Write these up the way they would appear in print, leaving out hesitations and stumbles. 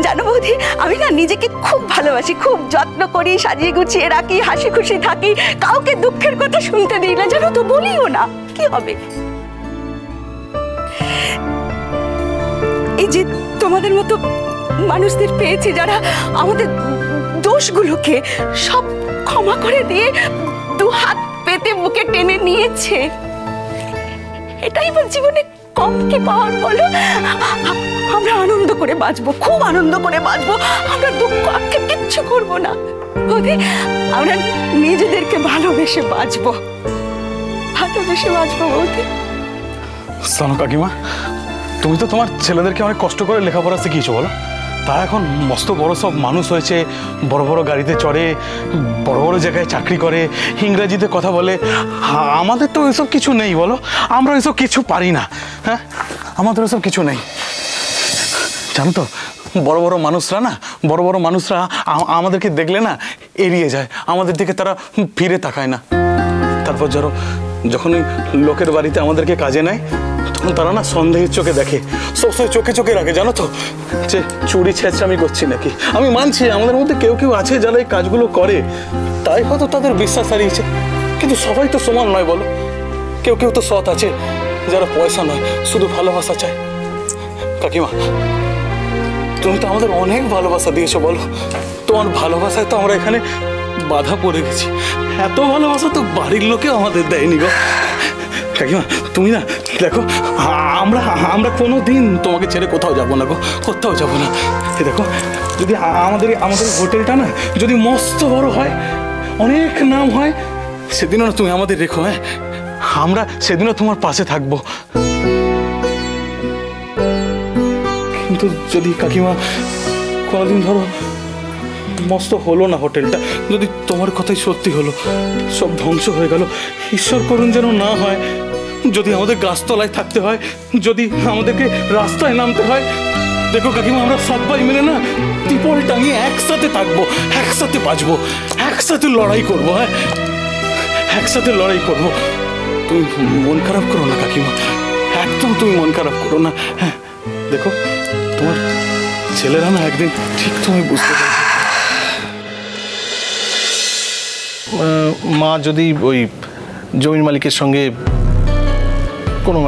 জানো বৌদি, আমি না নিজেকে খুব ভালোবাসি, খুব যত্ন করি, সাজিয়ে গুছিয়ে রাখি, হাসি খুশি থাকি, কাউকে দুঃখের কথা শুনতে দিই না, জানো তো, বলিও না। কি হবে এই যে তোমাদের মতো মানুষদের পেয়েছি যারা আমাদের দোষগুলোকে সব ক্ষমা করে দিয়ে দু হাত পেতে বুকে টেনে নিয়েছে। এটাই আমার জীবনে কম কি পাওয়ার বলো। আমরা আনন্দ করে বাঁচবো, খুব আনন্দ করে বাঁচবো, আমরা দুঃখ আক্ষেপ কিচ্ছু করবো না। বৌদি, আমরা নিজেদেরকে ভালোবেসে বাঁচবো, ভালোবেসে বাঁচবো বৌদি। শোনো কাকিমা, তুমি তো তোমার ছেলেদেরকে অনেক কষ্ট করে লেখাপড়া শিখিয়েছো বলো। তারা এখন মস্ত বড় সব মানুষ হয়েছে, বড় বড় গাড়িতে চড়ে, বড় বড় জায়গায় চাকরি করে, ইংরেজিতে কথা বলে। আমাদের তো এসব কিছু নেই বলো, আমরা এসব কিছু পারি না। হ্যাঁ, আমাদের এসব কিছু নেই। জানো তো, বড় বড় মানুষরা আমাদেরকে দেখলে না এড়িয়ে যায়, আমাদের দিকে তারা ফিরে তাকায় না। তারপর যখন লোকের বাড়িতে আমাদেরকে কাজে নেয়, তখন তারা না সন্দেহের চোখে দেখে, সবসময় চোখে চোখে রাখে, জানো তো, যে চুরি ছেঁচড়ামি করছি নাকি। আমি মানছি আমাদের মধ্যে কেউ কেউ আছে যারা এই কাজগুলো করে, তাই হয়তো তাদের বিশ্বাস হারিয়েছে। কিন্তু সবাই তো সমান নয় বলো। কেউ কেউ তো সৎ আছে যারা পয়সা নয়, শুধু ভালোবাসা চায়। কাকিমা, তুমি তো আমাদের অনেক ভালোবাসা দিয়েছো বলো। তোমার ভালোবাসায় তো আমরা এখানে বাধা পড়ে গেছি। এত ভালোবাসা তো বাড়ির লোকেও আমাদের দেয়নি গো। কাকিমা, তুমি না দেখো, আমরা কোনো দিন তোমাকে ছেড়ে কোথাও যাবো না গো, কোথাও যাবো না। দেখো, যদি আমাদের হোটেলটা না যদি মস্ত বড় হয়, অনেক নাম হয়, সেদিনও না তুমি আমাদের রেখো। হ্যাঁ, আমরা সেদিনও তোমার পাশে থাকবো। কিন্তু যদি কাকিমা কোনোদিন ধরো মস্ত হলো না হোটেলটা, যদি তোমার কথাই সত্যি হলো, সব ধ্বংস হয়ে গেল, ঈশ্বর করুন যেন না হয়, যদি আমাদের গাছতলায় থাকতে হয়, যদি আমাদেরকে রাস্তায় নামতে হয়, দেখো কাকিমা, আমরা সবাই মিলে না ত্রিপল টাঙিয়ে একসাথে থাকবো, একসাথে বাঁচবো, একসাথে লড়াই করবো। হ্যাঁ, একসাথে লড়াই করবো। তুমি মন খারাপ করো না কাকিমা, একদম তুমি মন খারাপ করো না। হ্যাঁ, দেখো, তোমার ছেলেরা না একদিন ঠিক তুমি বুঝতে পারবে। মা যদি ওই জমির মালিকের সঙ্গে কোনো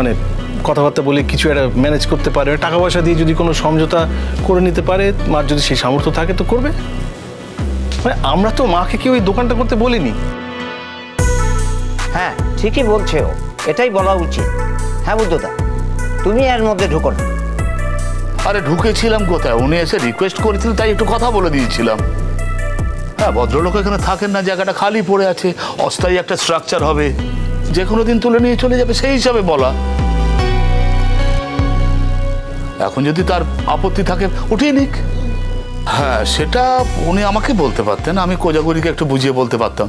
কথাবার্তা বলে কিছু একটা ম্যানেজ করতে পারে, টাকা পয়সা দিয়ে যদি কোনো সমঝোতা করে নিতে পারে, মার যদি সেই সামর্থ্য থাকে তো করবে। আমরা তো মাকে কি ওই দোকানটা করতে বলিনি। হ্যাঁ, ঠিকই বলছে ও, এটাই বলা উচিত। হ্যাঁ বুদ্ধদা, তুমি এর মধ্যে ঢুকো না। আরে ঢুকেছিলাম কোথায়, উনি এসে রিকোয়েস্ট করেছিলেন তাই একটু কথা বলে দিয়েছিলাম। হ্যাঁ, ভদ্রলোক এখানে থাকেন না, জায়গাটা খালি পড়ে আছে, অস্থায়ী একটা স্ট্রাকচার হবে, যে কোনো দিন তুলে নিয়ে চলে যাবে, সেই হিসাবে বলা। এখন যদি তার আপত্তি থাকে উঠিয়ে নিক। হ্যাঁ, সেটা উনি আমাকে বলতে পারতেন, আমি কোজাগরিকে একটু বুঝিয়ে বলতে পারতাম।